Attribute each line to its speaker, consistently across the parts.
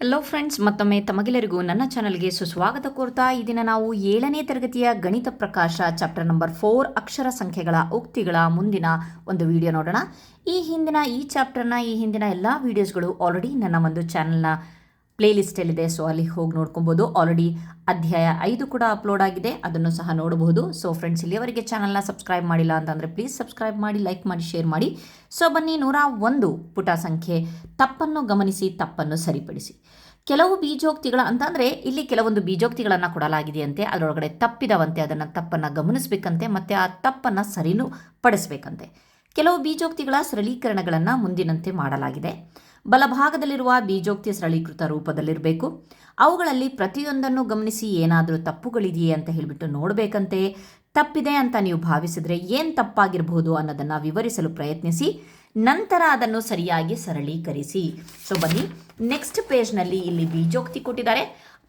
Speaker 1: Hello friends, ಮತ್ತೊಮ್ಮೆ ತಮಗೆಲ್ಲರಿಗೂ ನನ್ನ ಚಾನಲ್ಗೆ ಸುಸ್ವಾಗತ ಕೋರ್ತಾ ಈ ದಿನ ನಾವು 7ನೇ ತರಗತಿಯ ಗಣಿತ ಪ್ರಕಾಶ ಚಾಪ್ಟರ್ ನಂಬರ್ 4 ಅಕ್ಷರ ಸಂಖ್ಯೆಗಳ ಉಕ್ತಿಗಳ ಮುಂದಿನ ಒಂದು ವಿಡಿಯೋ ನೋಡೋಣ. ಈ ಹಿಂದಿನ ಎಲ್ಲ ವಿಡಿಯೋಸ್ಗಳು ಆಲ್ರೆಡಿ ನನ್ನ ಒಂದು ಚಾನಲ್ನ ಪ್ಲೇಲಿಸ್ಟಲ್ಲಿದೆ. ಸೊ ಅಲ್ಲಿ ಹೋಗಿ ನೋಡ್ಕೊಬೋದು. ಆಲ್ರೆಡಿ ಅಧ್ಯಾಯ 5 ಕೂಡ ಅಪ್ಲೋಡ್ ಆಗಿದೆ, ಅದನ್ನು ಸಹ ನೋಡಬಹುದು. ಸೊ ಫ್ರೆಂಡ್ಸ್, ಇಲ್ಲಿಯವರೆಗೆ ಚಾನಲ್ನ ಸಬ್ಸ್ಕ್ರೈಬ್ ಮಾಡಿಲ್ಲ ಅಂತಂದರೆ ಪ್ಲೀಸ್ ಸಬ್ಸ್ಕ್ರೈಬ್ ಮಾಡಿ, ಲೈಕ್ ಮಾಡಿ, ಶೇರ್ ಮಾಡಿ. ಸೊ ಬನ್ನಿ, 101 ಪುಟ ಸಂಖ್ಯೆ. ತಪ್ಪನ್ನು ಗಮನಿಸಿ, ತಪ್ಪನ್ನು ಸರಿಪಡಿಸಿ. ಕೆಲವು ಬೀಜೋಕ್ತಿಗಳ ಅಂತಂದರೆ ಇಲ್ಲಿ ಕೆಲವೊಂದು ಬೀಜೋಕ್ತಿಗಳನ್ನು ಕೊಡಲಾಗಿದೆಯಂತೆ, ಅದರೊಳಗಡೆ ತಪ್ಪಿದವಂತೆ, ಅದನ್ನು ತಪ್ಪನ್ನು ಗಮನಿಸಬೇಕಂತೆ ಮತ್ತು ಆ ತಪ್ಪನ್ನು ಸರಿನೂ ಪಡಿಸಬೇಕಂತೆ. ಕೆಲವು ಬೀಜೋಕ್ತಿಗಳ ಸರಳೀಕರಣಗಳನ್ನು ಮುಂದಿನಂತೆ ಮಾಡಲಾಗಿದೆ. ಬಲಭಾಗದಲ್ಲಿರುವ ಬೀಜೋಕ್ತಿ ಸರಳೀಕೃತ ರೂಪದಲ್ಲಿರಬೇಕು. ಅವುಗಳಲ್ಲಿ ಪ್ರತಿಯೊಂದನ್ನು ಗಮನಿಸಿ ಏನಾದರೂ ತಪ್ಪುಗಳಿದೆಯೇ ಅಂತ ಹೇಳಿಬಿಟ್ಟು ನೋಡಬೇಕಂತೆ. ತಪ್ಪಿದೆ ಅಂತ ನೀವು ಭಾವಿಸಿದರೆ ಏನು ತಪ್ಪಾಗಿರಬಹುದು ಅನ್ನೋದನ್ನು ವಿವರಿಸಲು ಪ್ರಯತ್ನಿಸಿ. ನಂತರ ಅದನ್ನು ಸರಿಯಾಗಿ ಸರಳೀಕರಿಸಿ. ಸೊ ಬನ್ನಿ, ನೆಕ್ಸ್ಟ್ ಪೇಜ್ನಲ್ಲಿ ಇಲ್ಲಿ ಬೀಜೋಕ್ತಿ ಕೊಟ್ಟಿದ್ದಾರೆ,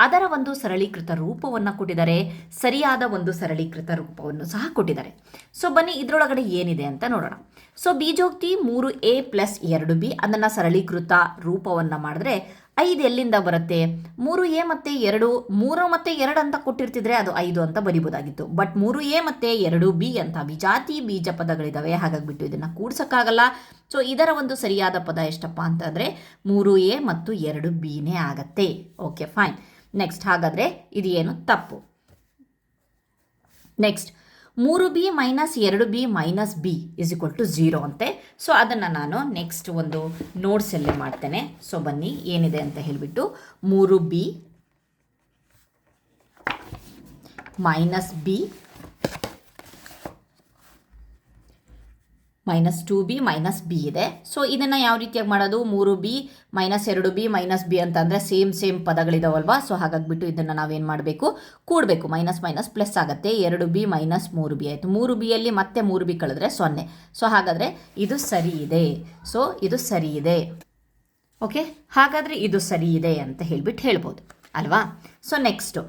Speaker 1: ಅದರ ಒಂದು ಸರಳೀಕೃತ ರೂಪವನ್ನು ಕೊಟ್ಟಿದ್ದಾರೆ, ಸರಿಯಾದ ಒಂದು ಸರಳೀಕೃತ ರೂಪವನ್ನು ಸಹ ಕೊಟ್ಟಿದ್ದಾರೆ. ಸೊ ಬನ್ನಿ, ಇದರೊಳಗಡೆ ಏನಿದೆ ಅಂತ ನೋಡೋಣ. ಸೊ ಬೀಜೋಕ್ತಿ 3a + 2b, ಅದನ್ನು ಸರಳೀಕೃತ ರೂಪವನ್ನು ಮಾಡಿದ್ರೆ 5 ಎಲ್ಲಿಂದ ಬರುತ್ತೆ? 3a ಮತ್ತು 2, 3 ಮತ್ತು 2 ಅಂತ ಕೊಟ್ಟಿರ್ತಿದ್ರೆ ಅದು 5 ಅಂತ ಬರಿಬೋದಾಗಿತ್ತು. ಬಟ್ 3a ಮತ್ತು 2b ಅಂತ ವಿಜಾತಿ ಬೀಜ ಪದಗಳಿದ್ದಾವೆ, ಹಾಗಾಗಿಬಿಟ್ಟು ಇದನ್ನು ಕೂಡ್ಸೋಕ್ಕಾಗಲ್ಲ. ಸೊ ಇದರ ಒಂದು ಸರಿಯಾದ ಪದ ಎಷ್ಟಪ್ಪ ಅಂತಂದರೆ 3a ಮತ್ತು 2bನೇ ಆಗತ್ತೆ. Okay, fine. ನೆಕ್ಸ್ಟ್, ಹಾಗಾದರೆ ಇದು ಏನು ತಪ್ಪು. ನೆಕ್ಸ್ಟ್, 3b - 2b - b = 0 ಅಂತೆ. ಸೊ ಅದನ್ನು ನಾನು ನೆಕ್ಸ್ಟ್ ಒಂದು ನೋಟ್ಸಲ್ಲೇ ಮಾಡ್ತೇನೆ. ಸೊ ಬನ್ನಿ, ಏನಿದೆ ಅಂತ ಹೇಳಿಬಿಟ್ಟು 3b - b -2b - b ಇದೆ. ಸೊ ಇದನ್ನು ಯಾವ ರೀತಿಯಾಗಿ ಮಾಡೋದು? 3b - 2b - b ಅಂತಂದರೆ ಸೇಮ್ ಪದಗಳಿದಾವಲ್ವಾ. ಸೊ ಹಾಗಾಗಿಬಿಟ್ಟು ಇದನ್ನು ನಾವೇನು ಮಾಡಬೇಕು? ಕೂಡಬೇಕು. ಮೈನಸ್ ಪ್ಲಸ್ ಆಗುತ್ತೆ. 2b - 3b ಆಯಿತು. 3bಯಲ್ಲಿ ಮತ್ತೆ 3b ಕಳೆದ್ರೆ 0. ಸೊ ಹಾಗಾದರೆ ಇದು ಸರಿ ಇದೆ. ಸೊ ಇದು ಸರಿ ಇದೆ. ಓಕೆ, ಹಾಗಾದರೆ ಇದು ಸರಿ ಇದೆ ಅಂತ ಹೇಳ್ಬೋದು ಅಲ್ವಾ. ಸೊ ನೆಕ್ಸ್ಟು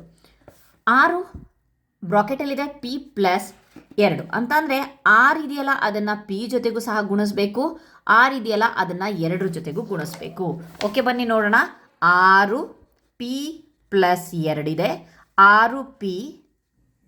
Speaker 1: 6 ಬ್ರಾಕೆಟಲ್ಲಿದೆ p + 2 ಅಂತ ಅಂದರೆ 6 ಇದೆಯಲ್ಲ, ಅದನ್ನು p ಜೊತೆಗೂ ಸಹ ಗುಣಿಸ್ಬೇಕು. 6 ಇದೆಯಲ್ಲ, ಅದನ್ನು 2 ಜೊತೆಗೂ ಗುಣಿಸ್ಬೇಕು. ಓಕೆ, ಬನ್ನಿ ನೋಡೋಣ. 6p + 2 ಇದೆ. 6p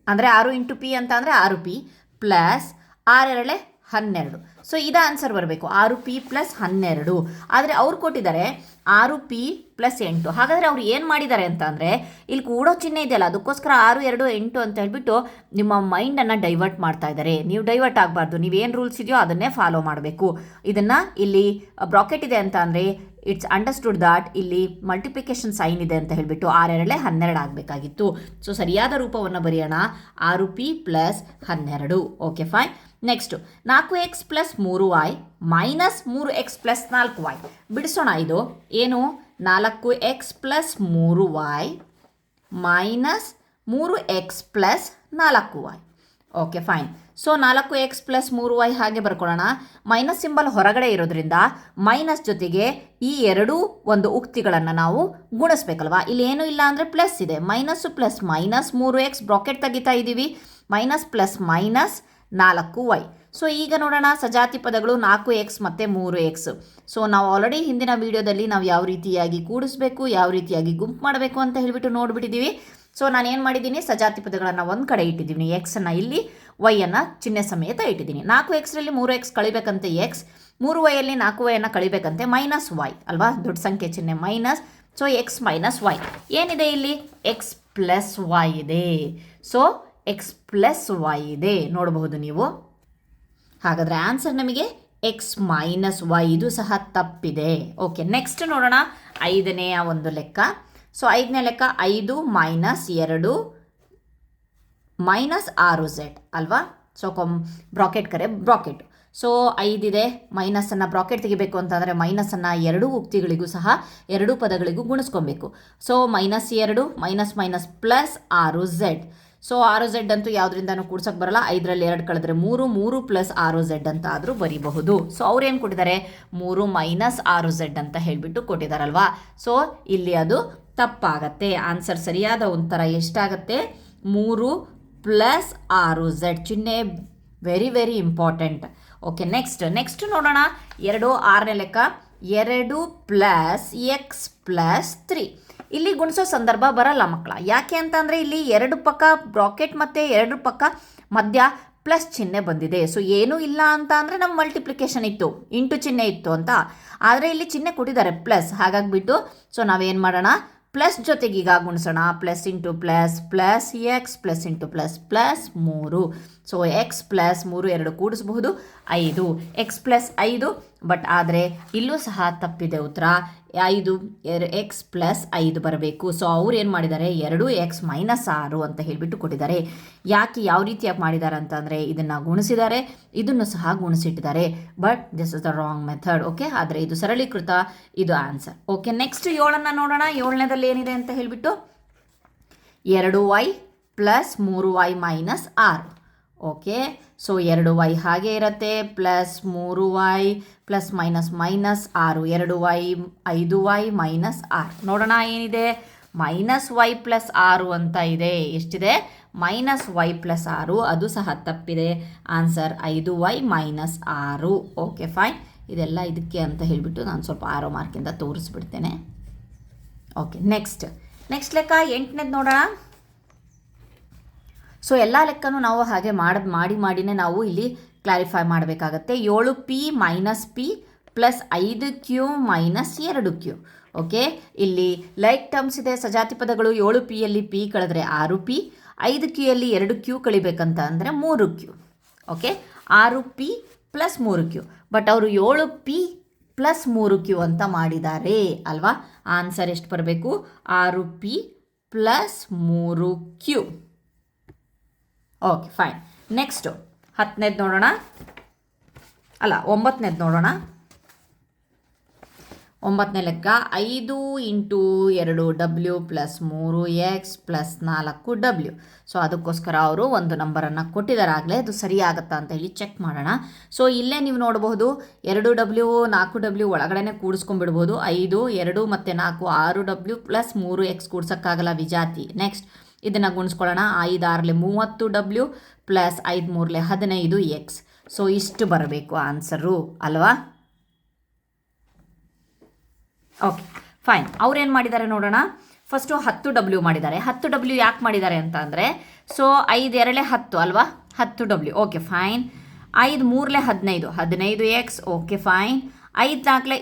Speaker 1: ಅಂದರೆ 6 × p ಅಂತ ಅಂದರೆ 6p + 6 × 12. ಸೊ ಇದು ಆನ್ಸರ್ ಬರಬೇಕು, 6p + 12. ಆದರೆ ಅವ್ರು ಕೊಟ್ಟಿದ್ದಾರೆ 6p + 8. ಹಾಗಾದರೆ ಅವ್ರು ಏನು ಮಾಡಿದ್ದಾರೆ ಅಂತ ಅಂದರೆ, ಇಲ್ಲಿ ಕೂಡೋ ಚಿಹ್ನೆ ಇದೆಯಲ್ಲ, ಅದಕ್ಕೋಸ್ಕರ 6, 2, 8 ಅಂತ ಹೇಳ್ಬಿಟ್ಟು ನಿಮ್ಮ ಮೈಂಡನ್ನು ಡೈವರ್ಟ್ ಮಾಡ್ತಾ ಇದ್ದಾರೆ. ನೀವು ಡೈವರ್ಟ್ ಆಗಬಾರ್ದು. ನೀವೇನು ರೂಲ್ಸ್ ಇದೆಯೋ ಅದನ್ನೇ ಫಾಲೋ ಮಾಡಬೇಕು. ಇದನ್ನು ಇಲ್ಲಿ ಬ್ರಾಕೆಟ್ ಇದೆ ಅಂತ ಅಂದರೆ ಇಟ್ಸ್ ಅಂಡರ್ಸ್ಟುಡ್ ದಾಟ್ ಇಲ್ಲಿ ಮಲ್ಟಿಪ್ಲಿಕೇಶನ್ ಸೈನ್ ಇದೆ ಅಂತ ಹೇಳಿಬಿಟ್ಟು 6, 2 = 12 ಆಗಬೇಕಾಗಿತ್ತು. ಸೊ ಸರಿಯಾದ ರೂಪವನ್ನು ಬರೆಯೋಣ, 6p + 12. Okay, fine. Next 4x + 3y - 3x + 4y. ಬಿಡಿಸೋಣ. ಇದು ಏನು? 4x + 3y - 3x + 4y. Okay, fine. So 4x + 3y ಹಾಗೆ ಬರ್ಕೊಳ್ಳೋಣ. ಮೈನಸ್ ಸಿಂಬಲ್ ಹೊರಗಡೆ ಇರೋದ್ರಿಂದ ಮೈನಸ್ ಜೊತೆಗೆ ಈ ಎರಡೂ ಒಂದು ಉಕ್ತಿಗಳನ್ನು ನಾವು ಗುಣಿಸ್ಬೇಕಲ್ವಾ. ಇಲ್ಲಿ ಏನೂ ಇಲ್ಲ ಅಂದರೆ ಪ್ಲಸ್ ಇದೆ. Minus plus minus 3x bracket ತೆಗಿತಾ ಇದ್ದೀವಿ. Minus plus minus 4y. So ಈಗ ನೋಡೋಣ ಸಜಾತಿ ಪದಗಳು 4x ಮತ್ತು 3x. ಸೊ ನಾವು ಆಲ್ರೆಡಿ ಹಿಂದಿನ ವಿಡಿಯೋದಲ್ಲಿ ನಾವು ಯಾವ ರೀತಿಯಾಗಿ ಕೂಡಿಸ್ಬೇಕು, ಯಾವ ರೀತಿಯಾಗಿ ಗುಂಪು ಮಾಡಬೇಕು ಅಂತ ಹೇಳಿಬಿಟ್ಟು ನೋಡಿಬಿಟ್ಟಿದ್ದೀವಿ. ಸೊ ನಾನೇನು ಮಾಡಿದ್ದೀನಿ, ಸಜಾತಿ ಪದಗಳನ್ನು ಒಂದು ಕಡೆ ಇಟ್ಟಿದ್ದೀನಿ. ಎಕ್ಸನ್ನು ಇಲ್ಲಿ, ವೈಯನ್ನು ಚಿಹ್ನೆ ಸಮೇತ ಇಟ್ಟಿದ್ದೀನಿ. 4xರಲ್ಲಿ 3x ಕಳಿಬೇಕಂತೆ x, 3yಯಲ್ಲಿ 4yಯನ್ನು ಕಳಿಬೇಕಂತೆ -y ಅಲ್ವಾ. ದೊಡ್ಡ ಸಂಖ್ಯೆ ಚಿಹ್ನೆ ಮೈನಸ್. ಸೊ x - y ಏನಿದೆ ಇಲ್ಲಿ? x + y ಇದೆ. ಸೊ x + y ಇದೆ, ನೋಡಬಹುದು ನೀವು. ಹಾಗಾದರೆ ಆನ್ಸರ್ ನಮಗೆ x - y. ಇದು ಸಹ ತಪ್ಪಿದೆ. ಓಕೆ, ನೆಕ್ಸ್ಟ್ ನೋಡೋಣ 5ನೇ ಒಂದು ಲೆಕ್ಕ. ಸೊ 5ನೇ ಲೆಕ್ಕ 5 - 2 - 6z ಅಲ್ವಾ. ಸೊ ಬ್ರಾಕೆಟ್ ಕರೆ ಬ್ರಾಕೆಟ್. ಸೊ 5 ಇದೆ, ಮೈನಸನ್ನು ಬ್ರಾಕೆಟ್ ತೆಗಿಬೇಕು ಅಂತಂದರೆ ಮೈನಸನ್ನು ಎರಡೂ ಉಕ್ತಿಗಳಿಗೂ ಸಹ ಎರಡೂ ಪದಗಳಿಗೂ ಗುಣಿಸ್ಕೊಬೇಕು. So -2 - +6z. ಸೊ 6z ಅಂತೂ ಯಾವುದರಿಂದನೂ ಕೂಡ್ಸೋಕ್ಕೆ ಬರಲ್ಲ. 5ರಲ್ಲಿ 2 ಕಳೆದ್ರೆ 3, 3 + 6z ಅಂತ ಆದರೂ ಬರೀಬಹುದು. ಸೊ ಅವ್ರೇನು ಕೊಟ್ಟಿದ್ದಾರೆ? 3 - 6z ಅಂತ ಹೇಳಿಬಿಟ್ಟು ಕೊಟ್ಟಿದ್ದಾರಲ್ವಾ. ಸೊ ಇಲ್ಲಿ ಅದು ತಪ್ಪಾಗತ್ತೆ. ಆನ್ಸರ್ ಸರಿಯಾದ ಉತ್ತರ ಎಷ್ಟಾಗತ್ತೆ? 3 + 6z. ಚಿಹ್ನೆ ವೆರಿ ಇಂಪಾರ್ಟೆಂಟ್. ಓಕೆ, ನೆಕ್ಸ್ಟ್ ನೋಡೋಣ 2 6ನೇ ಲೆಕ್ಕ. 2 ಪ್ಲಸ್ ಎಕ್ಸ್ ಪ್ಲಸ್ 3. ಇಲ್ಲಿ ಗುಣಿಸೋ ಸಂದರ್ಭ ಬರಲ್ಲ ಮಕ್ಕಳ. ಯಾಕೆ ಅಂತಂದರೆ ಇಲ್ಲಿ ಎರಡು ಪಕ್ಕ ಬ್ರಾಕೆಟ್ ಮತ್ತು ಎರಡು ಪಕ್ಕ ಮಧ್ಯ ಪ್ಲಸ್ ಚಿಹ್ನೆ ಬಂದಿದೆ. ಸೊ ಏನೂ ಇಲ್ಲ ಅಂತ ಅಂದರೆ ನಮ್ಮ ಮಲ್ಟಿಪ್ಲಿಕೇಶನ್ ಇತ್ತು, ಇಂಟು ಚಿಹ್ನೆ ಇತ್ತು ಅಂತ. ಆದರೆ ಇಲ್ಲಿ ಚಿಹ್ನೆ ಕೊಟ್ಟಿದ್ದಾರೆ ಪ್ಲಸ್, ಹಾಗಾಗಿಬಿಟ್ಟು ಸೊ ನಾವೇನು ಮಾಡೋಣ, ಪ್ಲಸ್ ಜೊತೆಗೆ ಈಗ ಗುಣಿಸೋಣ. Plus into plus plus x plus into plus plus 3. So x plus 3 ಎರಡು ಕೂಡಿಸಬಹುದು 5. ಎಕ್ಸ್ ಪ್ಲಸ್ 5, ಬಟ್ ಆದರೆ ಇಲ್ಲೂ ಸಹ ತಪ್ಪಿದೆ ಉತ್ತರ. 5 ಎಕ್ಸ್ ಪ್ಲಸ್ 5 ಬರಬೇಕು. ಸೊ ಅವ್ರು ಏನು ಮಾಡಿದ್ದಾರೆ, 2x ಮೈನಸ್ 6 ಅಂತ ಹೇಳಿಬಿಟ್ಟು ಕೊಟ್ಟಿದ್ದಾರೆ. ಯಾಕೆ ಯಾವ ರೀತಿಯಾಗಿ ಮಾಡಿದ್ದಾರೆ ಅಂತಂದರೆ ಇದನ್ನು ಗುಣಿಸಿದ್ದಾರೆ, ಇದನ್ನು ಸಹ ಗುಣಿಸಿಟ್ಟಿದ್ದಾರೆ. But this is the wrong method. Okay, ಆದರೆ ಇದು ಸರಳೀಕೃತ, ಇದು ಆನ್ಸರ್. ಓಕೆ, ನೆಕ್ಸ್ಟ್ 7 ನೋಡೋಣ. 7ನೇದಲ್ಲಿ ಏನಿದೆ ಅಂತ ಹೇಳಿಬಿಟ್ಟು 2y plus 3y minus 6. Okay, so 2y ಹಾಗೆ ಇರುತ್ತೆ, plus 3y plus minus minus 6. 2y 5y minus 6. ನೋಡೋಣ ಏನಿದೆ, ಮೈನಸ್ y ಪ್ಲಸ್ 6 ಅಂತ ಇದೆ. ಎಷ್ಟಿದೆ, ಮೈನಸ್ y ಪ್ಲಸ್ 6. ಅದು ಸಹ ತಪ್ಪಿದೆ. Answer 5y minus 6. Okay fine. ಇದೆಲ್ಲ ಇದಕ್ಕೆ ಅಂತ ಹೇಳಿಬಿಟ್ಟು ನಾನು ಸ್ವಲ್ಪ 6 ಮಾರ್ಕಿಂದ ತೋರಿಸ್ಬಿಡ್ತೇನೆ. ಓಕೆ, ನೆಕ್ಸ್ಟ್ ಲೆಕ್ಕ 8ನೇದು ನೋಡೋಣ. ಸೊ ಎಲ್ಲ ಲೆಕ್ಕನೂ ನಾವು ಹಾಗೆ ಮಾಡಿನೇ ನಾವು ಇಲ್ಲಿ ಕ್ಲಾರಿಫೈ ಮಾಡಬೇಕಾಗತ್ತೆ. 7p minus p plus 5q minus 2q. Okay, ಇಲ್ಲಿ ಲೈಕ್ ಟರ್ಮ್ಸ್ ಇದೆ, ಸಜಾತಿ ಪದಗಳು. 7pಯಲ್ಲಿ p ಕಳೆದ್ರೆ 6p, 5qಯಲ್ಲಿ 2q ಕಳಿಬೇಕಂತ ಅಂದರೆ 3q. Okay, 6p plus 3q, but ಅವರು 7p ಪ್ಲಸ್ 3q ಅಂತ ಮಾಡಿದ್ದಾರೆ ಅಲ್ವಾ. ಆನ್ಸರ್ ಎಷ್ಟು ಬರಬೇಕು, 6p plus 3q. Okay fine. Next 10ನೇದು ನೋಡೋಣ, ಅಲ್ಲ 9ನೇದು ನೋಡೋಣ. 9ನೇ ಲೆಕ್ಕ 5 into 2w plus 3x plus 4w. So ಅದಕ್ಕೋಸ್ಕರ ಅವರು ಒಂದು ನಂಬರನ್ನು ಕೊಟ್ಟಿದ್ದಾರೆ ಆಗಲೇ. ಅದು ಸರಿಯಾಗತ್ತಾ ಅಂತ ಹೇಳಿ ಚೆಕ್ ಮಾಡೋಣ. ಸೊ ಇಲ್ಲೇ ನೀವು ನೋಡಬಹುದು 2w 4w ಒಳಗಡೆ ಕೂಡಿಸ್ಕೊಂಡ್ಬಿಡ್ಬೋದು. 5 2 ಮತ್ತು 4 6w ಪ್ಲಸ್ 3x ಕೂಡ್ಸೋಕ್ಕಾಗಲ್ಲ, ವಿಜಾತಿ. ನೆಕ್ಸ್ಟ್ ಇದನ್ನು ಗುಣಿಸ್ಕೊಳ್ಳೋಣ. 5 6 30w ಪ್ಲಸ್ 5 3 15x. ಸೊ ಇಷ್ಟು ಬರಬೇಕು ಆನ್ಸರು ಅಲ್ವಾ. Okay fine. ಅವ್ರೇನು ಮಾಡಿದ್ದಾರೆ ನೋಡೋಣ. ಫಸ್ಟು 10w ಮಾಡಿದ್ದಾರೆ. 10w ಯಾಕೆ ಮಾಡಿದ್ದಾರೆ ಅಂತ ಅಂದರೆ, ಸೊ 5 2 10 ಅಲ್ವಾ, 10w. Okay fine. 5 3 15 15x. Okay fine. 5 4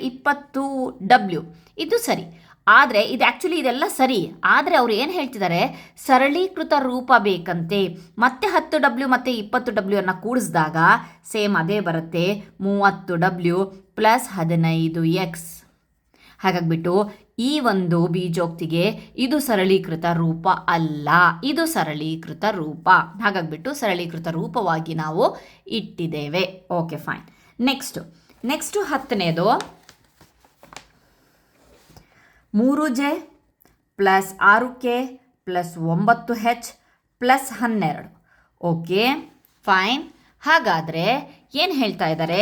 Speaker 1: 20w. ಇದು ಸರಿ. ಆದರೆ ಇದು ಆ್ಯಕ್ಚುಲಿ ಇದೆಲ್ಲ ಸರಿ. ಆದರೆ ಅವ್ರು ಏನು ಹೇಳ್ತಿದ್ದಾರೆ, ಸರಳೀಕೃತ ರೂಪ ಬೇಕಂತೆ. ಮತ್ತೆ 10w ಮತ್ತು 20w ಅನ್ನು ಕೂಡಿಸಿದಾಗ ಸೇಮ್ ಅದೇ ಬರುತ್ತೆ, 30w ಪ್ಲಸ್ 15x. ಹಾಗಾಗಿಬಿಟ್ಟು ಈ ಒಂದು ಬೀಜೋಕ್ತಿಗೆ ಇದು ಸರಳೀಕೃತ ರೂಪ ಅಲ್ಲ, ಇದು ಸರಳೀಕೃತ ರೂಪ. ಹಾಗಾಗಿಬಿಟ್ಟು ಸರಳೀಕೃತ ರೂಪವಾಗಿ ನಾವು ಇಟ್ಟಿದ್ದೇವೆ. Okay fine. ನೆಕ್ಸ್ಟು 10ನೇದು 3j plus 6k plus 9h plus 12. Okay fine. ಹಾಗಾದರೆ ಏನು ಹೇಳ್ತಾ ಇದ್ದಾರೆ,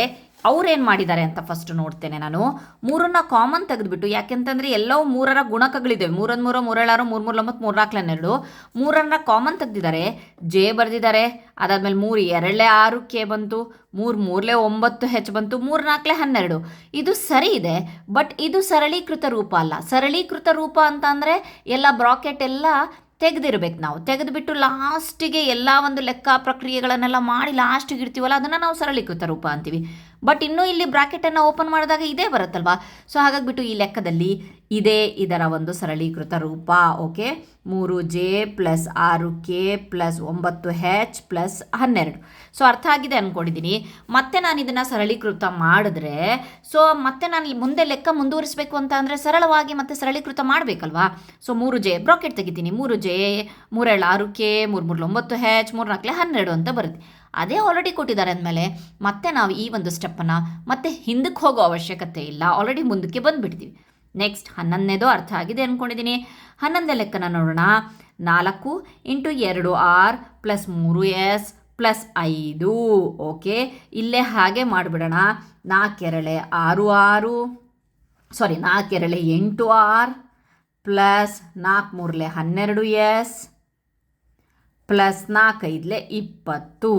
Speaker 1: ಅವ್ರೇನು ಮಾಡಿದ್ದಾರೆ ಅಂತ ಫಸ್ಟ್ ನೋಡ್ತೇನೆ ನಾನು. 3ನ್ನ ಕಾಮನ್ ತೆಗೆದುಬಿಟ್ಟು, ಯಾಕೆಂತಂದರೆ ಎಲ್ಲವೂ 3ರ ಗುಣಕಗಳಿದ್ದಾವೆ. 3 3 3 7 6 3 3 9 3 4 12. 3ನ್ನ ಕಾಮನ್ ತೆಗೆದಿದ್ದಾರೆ, ಜೆ ಬರೆದಿದ್ದಾರೆ. ಅದಾದಮೇಲೆ 3 2 6k ಬಂತು, 3 3 9h ಬಂತು, 3 4 12. ಇದು ಸರಿ ಇದೆ, ಬಟ್ ಇದು ಸರಳೀಕೃತ ರೂಪ ಅಲ್ಲ. ಸರಳೀಕೃತ ರೂಪ ಅಂತ ಅಂದರೆ ಎಲ್ಲ ಬ್ರಾಕೆಟ್ ಎಲ್ಲ ತೆಗೆದಿರ್ಬೇಕು. ನಾವು ತೆಗೆದುಬಿಟ್ಟು ಲಾಸ್ಟಿಗೆ ಎಲ್ಲ ಒಂದು ಲೆಕ್ಕ ಪ್ರಕ್ರಿಯೆಗಳನ್ನೆಲ್ಲ ಮಾಡಿ ಲಾಸ್ಟಿಗೆ ಇಡ್ತೀವಲ್ಲ, ಅದನ್ನು ನಾವು ಸರಳೀಕೃತ ರೂಪ ಅಂತೀವಿ. ಬಟ್ ಇನ್ನೂ ಇಲ್ಲಿ ಬ್ರಾಕೆಟನ್ನು ಓಪನ್ ಮಾಡಿದಾಗ ಇದೇ ಬರುತ್ತಲ್ವಾ. ಸೊ ಹಾಗಾಗಿಬಿಟ್ಟು ಈ ಲೆಕ್ಕದಲ್ಲಿ ಇದೇ ಇದರ ಒಂದು ಸರಳೀಕೃತ ರೂಪ. Okay, 3j plus 6k plus 9h plus 12. So ಅರ್ಥ ಆಗಿದೆ ಅಂದ್ಕೊಂಡಿದ್ದೀನಿ. ಮತ್ತೆ ನಾನು ಇದನ್ನು ಸರಳೀಕೃತ ಮಾಡಿದ್ರೆ, ಸೊ ಮತ್ತೆ ನಾನು ಮುಂದೆ ಲೆಕ್ಕ ಮುಂದುವರಿಸಬೇಕು ಅಂತ ಅಂದರೆ ಸರಳವಾಗಿ ಮತ್ತೆ ಸರಳೀಕೃತ ಮಾಡಬೇಕಲ್ವಾ. ಸೊ 3j ಬ್ರಾಕೆಟ್ ತೆಗಿತೀನಿ. 3j 3 7 6k 3 3 9h 3 4 12 ಅಂತ ಬರುತ್ತೆ. ಅದೇ ಆಲ್ರೆಡಿ ಕೊಟ್ಟಿದ್ದಾರೆ ಅಂದಮೇಲೆ ಮತ್ತೆ ನಾವು ಈ ಒಂದು ಸ್ಟೆಪ್ಪನ್ನು ಮತ್ತೆ ಹಿಂದಕ್ಕೆ ಹೋಗೋ ಅವಶ್ಯಕತೆ ಇಲ್ಲ, ಆಲ್ರೆಡಿ ಮುಂದಕ್ಕೆ ಬಂದುಬಿಡ್ತೀವಿ. ನೆಕ್ಸ್ಟ್ 11ನೇದು ಅರ್ಥ ಆಗಿದೆ ಅಂದ್ಕೊಂಡಿದ್ದೀನಿ. 11ನೇ ಲೆಕ್ಕನ ನೋಡೋಣ. 4 into 2r plus 3s plus 5. Okay, ಇಲ್ಲೇ ಹಾಗೆ ಮಾಡಿಬಿಡೋಣ. 4 2 6 6 ಸಾರಿ 4 2 8r plus 4 3 12s plus 4 5 20.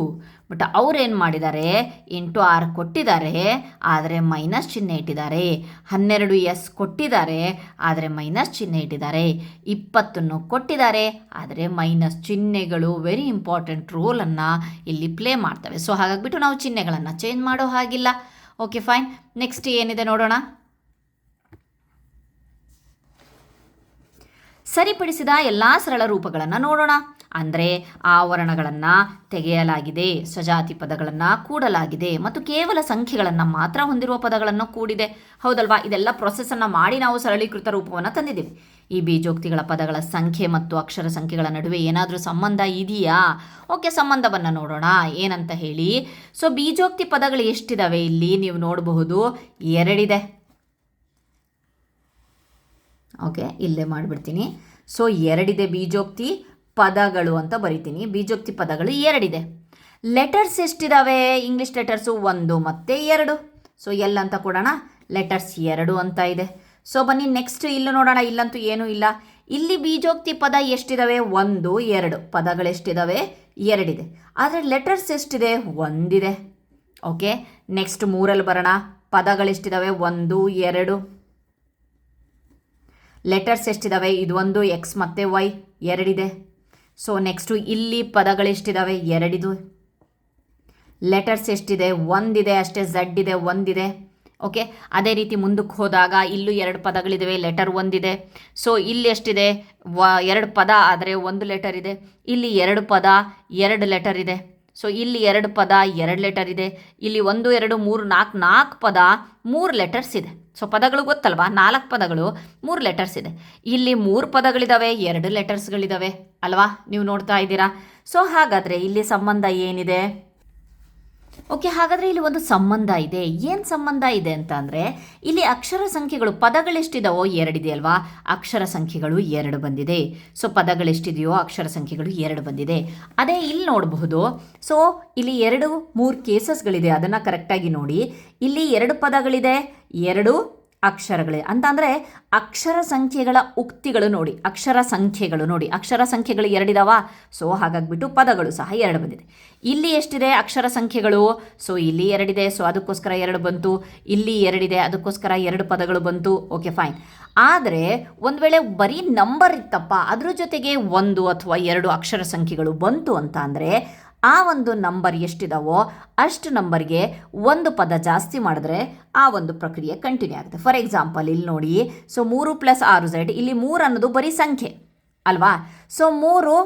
Speaker 1: But ಅವ್ರೇನು ಮಾಡಿದ್ದಾರೆ, 8 6 ಕೊಟ್ಟಿದ್ದಾರೆ, ಆದರೆ ಮೈನಸ್ ಚಿಹ್ನೆ ಇಟ್ಟಿದ್ದಾರೆ. 12 ಎಸ್ ಕೊಟ್ಟಿದ್ದಾರೆ, ಆದರೆ ಮೈನಸ್ ಚಿಹ್ನೆ ಇಟ್ಟಿದ್ದಾರೆ. 20 ಕೊಟ್ಟಿದ್ದಾರೆ, ಆದರೆ ಮೈನಸ್ ಚಿಹ್ನೆಗಳು ವೆರಿ ಇಂಪಾರ್ಟೆಂಟ್ ರೋಲನ್ನು ಇಲ್ಲಿ ಪ್ಲೇ ಮಾಡ್ತವೆ. ಸೊ ಹಾಗಾಗಿಬಿಟ್ಟು ನಾವು ಚಿಹ್ನೆಗಳನ್ನು ಚೇಂಜ್ ಮಾಡೋ ಹಾಗಿಲ್ಲ. Okay fine. ನೆಕ್ಸ್ಟ್ ಏನಿದೆ ನೋಡೋಣ. ಸರಿಪಡಿಸಿದ ಎಲ್ಲ ಸರಳ ರೂಪಗಳನ್ನು ನೋಡೋಣ. ಅಂದರೆ ಆವರಣಗಳನ್ನು ತೆಗೆಯಲಾಗಿದೆ, ಸಜಾತಿ ಪದಗಳನ್ನು ಕೂಡಲಾಗಿದೆ ಮತ್ತು ಕೇವಲ ಸಂಖ್ಯೆಗಳನ್ನು ಮಾತ್ರ ಹೊಂದಿರುವ ಪದಗಳನ್ನು ಕೂಡಿದೆ. ಹೌದಲ್ವಾ? ಇದೆಲ್ಲ ಪ್ರೊಸೆಸನ್ನು ಮಾಡಿ ನಾವು ಸರಳೀಕೃತ ರೂಪವನ್ನು ತಂದಿದ್ದೀವಿ. ಈ ಬೀಜೋಕ್ತಿಗಳ ಪದಗಳ ಸಂಖ್ಯೆ ಮತ್ತು ಅಕ್ಷರ ಸಂಖ್ಯೆಗಳ ನಡುವೆ ಏನಾದರೂ ಸಂಬಂಧ ಇದೆಯಾ? ಓಕೆ, ಸಂಬಂಧವನ್ನು ನೋಡೋಣ ಏನಂತ ಹೇಳಿ. ಸೊ ಬೀಜೋಕ್ತಿ ಪದಗಳು ಎಷ್ಟಿದ್ದಾವೆ ಇಲ್ಲಿ ನೀವು ನೋಡಬಹುದು, 2 ಇದೆ. ಓಕೆ, ಇಲ್ಲೇ ಮಾಡಿಬಿಡ್ತೀನಿ. ಸೊ 2 ಇದೆ ಬೀಜೋಕ್ತಿ ಪದಗಳು ಅಂತ ಬರಿತೀನಿ. ಬೀಜೋಕ್ತಿ ಪದಗಳು 2 ಇದೆ. ಲೆಟರ್ಸ್ ಎಷ್ಟಿದ್ದಾವೆ? ಇಂಗ್ಲೀಷ್ ಲೆಟರ್ಸು 1 ಮತ್ತು 2. ಸೊ ಎಲ್ ಅಂತ ಕೊಡೋಣ, ಲೆಟರ್ಸ್ 2 ಅಂತ ಇದೆ. ಸೊ ಬನ್ನಿ ನೆಕ್ಸ್ಟ್ ಇಲ್ಲೂ ನೋಡೋಣ. ಇಲ್ಲಂತೂ ಏನೂ ಇಲ್ಲ. ಇಲ್ಲಿ ಬೀಜೋಕ್ತಿ ಪದ ಎಷ್ಟಿದ್ದಾವೆ? 1 2. ಪದಗಳು ಎಷ್ಟಿದ್ದಾವೆ? 2 ಇದೆ. ಆದರೆ ಲೆಟರ್ಸ್ ಎಷ್ಟಿದೆ? 1 ಇದೆ. ಓಕೆ, ನೆಕ್ಸ್ಟ್ 3 ಬರೋಣ. ಪದಗಳೆಷ್ಟಿದ್ದಾವೆ? 1 2. ಲೆಟರ್ಸ್ ಎಷ್ಟಿದ್ದಾವೆ? ಇದು 1 ಎಕ್ಸ್ ಮತ್ತು ವೈ 2 ಇದೆ. ಸೊ ನೆಕ್ಸ್ಟು ಇಲ್ಲಿ ಪದಗಳೆಷ್ಟಿದ್ದಾವೆ? 2 ಇದು. ಲೆಟರ್ಸ್ ಎಷ್ಟಿದೆ? 1 ಇದೆ ಅಷ್ಟೇ. ಝಡ್ ಇದೆ, 1 ಇದೆ. ಓಕೆ, ಅದೇ ರೀತಿ ಮುಂದಕ್ಕೆ ಹೋದಾಗ ಇಲ್ಲೂ 2 ಪದಗಳಿದ್ದಾವೆ, ಲೆಟರ್ 1 ಇದೆ. ಸೊ ಇಲ್ಲಿ ಎಷ್ಟಿದೆ? 2 ಪದ ಆದರೆ 1 ಲೆಟರ್ ಇದೆ. ಇಲ್ಲಿ 2 ಪದ 2 ಲೆಟರ್ ಇದೆ. ಸೊ ಇಲ್ಲಿ 2 ಪದ 2 ಲೆಟರ್ ಇದೆ. ಇಲ್ಲಿ 1 2 3 4 ಪದ 3 ಲೆಟರ್ಸ್ ಇದೆ. ಸೊ ಪದಗಳು ಗೊತ್ತಲ್ವಾ? 4 ಪದಗಳು 3 ಲೆಟರ್ಸ್ ಇದೆ. ಇಲ್ಲಿ 3 ಪದಗಳಿದ್ದಾವೆ, 2 ಲೆಟರ್ಸ್ಗಳಿದ್ದಾವೆ ಅಲ್ವಾ? ನೀವು ನೋಡ್ತಾ ಇದ್ದೀರಾ. ಸೊ ಹಾಗಾದರೆ ಇಲ್ಲಿ ಸಂಬಂಧ ಏನಿದೆ? ಓಕೆ, ಹಾಗಾದರೆ ಇಲ್ಲಿ ಒಂದು ಸಂಬಂಧ ಇದೆ. ಏನು ಸಂಬಂಧ ಇದೆ ಅಂತ ಅಂದರೆ, ಇಲ್ಲಿ ಅಕ್ಷರ ಸಂಖ್ಯೆಗಳು ಪದಗಳೆಷ್ಟಿದಾವೋ 2 ಇದೆಯಲ್ವಾ, ಅಕ್ಷರ ಸಂಖ್ಯೆಗಳು 2 ಬಂದಿದೆ. ಸೊ ಪದಗಳೆಷ್ಟಿದೆಯೋ ಅಕ್ಷರ ಸಂಖ್ಯೆಗಳು 2 ಬಂದಿದೆ. ಅದೇ ಇಲ್ಲಿ ನೋಡಬಹುದು. ಸೊ ಇಲ್ಲಿ 2 3 ಕೇಸಸ್ಗಳಿದೆ, ಅದನ್ನು ಕರೆಕ್ಟಾಗಿ ನೋಡಿ. ಇಲ್ಲಿ 2 ಪದಗಳಿದೆ, 2 ಅಕ್ಷರಗಳಿದೆ ಅಂತ ಅಂದರೆ ಅಕ್ಷರ ಸಂಖ್ಯೆಗಳ ಉಕ್ತಿಗಳು ನೋಡಿ. ಅಕ್ಷರ ಸಂಖ್ಯೆಗಳು ನೋಡಿ, ಅಕ್ಷರ ಸಂಖ್ಯೆಗಳು 2 ಇದಾವ. ಸೊ ಹಾಗಾಗಿಬಿಟ್ಟು ಪದಗಳು ಸಹ 2 ಬಂದಿದೆ. ಇಲ್ಲಿ ಎಷ್ಟಿದೆ ಅಕ್ಷರ ಸಂಖ್ಯೆಗಳು? ಸೊ ಇಲ್ಲಿ 2 ಇದೆ. ಸೊ ಅದಕ್ಕೋಸ್ಕರ 2 ಬಂತು. ಇಲ್ಲಿ 2 ಇದೆ, ಅದಕ್ಕೋಸ್ಕರ 2 ಪದಗಳು ಬಂತು. Okay fine. ಆದರೆ ಒಂದು ವೇಳೆ ಬರೀ ನಂಬರ್ ಇತ್ತಪ್ಪ, ಅದ್ರ ಜೊತೆಗೆ 1 ಅಥವಾ 2 ಅಕ್ಷರ ಸಂಖ್ಯೆಗಳು ಬಂತು ಅಂತ ಅಂದರೆ ಆ ಒಂದು ನಂಬರ್ ಎಷ್ಟಿದಾವೋ ಅಷ್ಟು ನಂಬರ್ಗೆ 1 ಪದ ಜಾಸ್ತಿ ಮಾಡಿದ್ರೆ ಆ ಒಂದು ಪ್ರಕ್ರಿಯೆ ಕಂಟಿನ್ಯೂ ಆಗುತ್ತೆ. ಫಾರ್ ಎಕ್ಸಾಂಪಲ್ ಇಲ್ಲಿ ನೋಡಿ. So 3 + 6 Z. ಇಲ್ಲಿ 3 ಅನ್ನೋದು ಬರೀ ಸಂಖ್ಯೆ ಅಲ್ವಾ? ಸೊ 3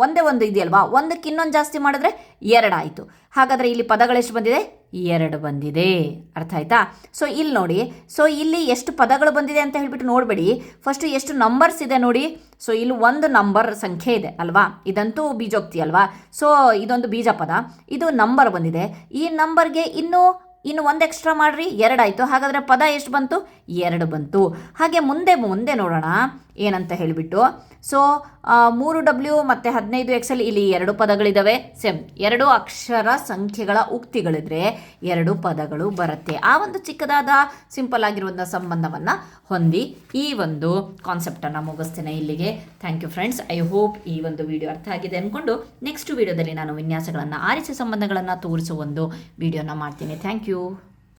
Speaker 1: ಒಂದೇ ಒಂದು ಇದೆಯಲ್ವಾ, 1ಕ್ಕೆ ಇನ್ನೊಂದು ಜಾಸ್ತಿ ಮಾಡಿದ್ರೆ 2 ಆಯಿತು. ಹಾಗಾದರೆ ಇಲ್ಲಿ ಪದಗಳೆಷ್ಟು ಬಂದಿದೆ? 2 ಬಂದಿದೆ. ಅರ್ಥ ಆಯ್ತಾ? ಸೊ ಇಲ್ಲಿ ನೋಡಿ. ಸೊ ಇಲ್ಲಿ ಎಷ್ಟು ಪದಗಳು ಬಂದಿದೆ ಅಂತ ಹೇಳ್ಬಿಟ್ಟು ನೋಡಬೇಡಿ, ಫಸ್ಟು ಎಷ್ಟು ನಂಬರ್ಸ್ ಇದೆ ನೋಡಿ. ಸೊ ಇಲ್ಲಿ 1 ನಂಬರ್ ಸಂಖ್ಯೆ ಇದೆ ಅಲ್ವಾ, ಇದಂತೂ ಬೀಜೋಕ್ತಿ ಅಲ್ವಾ. ಸೊ ಇದೊಂದು ಬೀಜ ಪದ, ಇದು ನಂಬರ್ ಬಂದಿದೆ. ಈ ನಂಬರ್ಗೆ ಇನ್ನು 1 ಎಕ್ಸ್ಟ್ರಾ ಮಾಡಿರಿ, 2 ಆಯಿತು. ಹಾಗಾದರೆ ಪದ ಎಷ್ಟು ಬಂತು? 2 ಬಂತು. ಹಾಗೆ ಮುಂದೆ ನೋಡೋಣ ಏನಂತ ಹೇಳಿಬಿಟ್ಟು. ಸೊ 3W ಮತ್ತು 15X ಇಲ್ಲಿ 2 ಪದಗಳಿದ್ದಾವೆ. ಸೇಮ್ 2 ಅಕ್ಷರ ಸಂಖ್ಯೆಗಳ ಉಕ್ತಿಗಳಿದ್ರೆ 2 ಪದಗಳು ಬರುತ್ತೆ. ಆ ಒಂದು ಚಿಕ್ಕದಾದ ಸಿಂಪಲ್ ಆಗಿರುವಂಥ ಸಂಬಂಧವನ್ನು ಹೊಂದಿ ಈ ಒಂದು ಕಾನ್ಸೆಪ್ಟನ್ನು ಮುಗಿಸ್ತೇನೆ ಇಲ್ಲಿಗೆ. Thank you friends. I hope ಈ ಒಂದು ವಿಡಿಯೋ ಅರ್ಥ ಆಗಿದೆ ಅಂದ್ಕೊಂಡು ನೆಕ್ಸ್ಟ್ ವಿಡಿಯೋದಲ್ಲಿ ನಾನು ವಿನ್ಯಾಸಗಳನ್ನು ಆರಿಸಿ ಸಂಬಂಧಗಳನ್ನು ತೋರಿಸುವ ಒಂದು ವಿಡಿಯೋನ ಮಾಡ್ತೀನಿ. Thank you.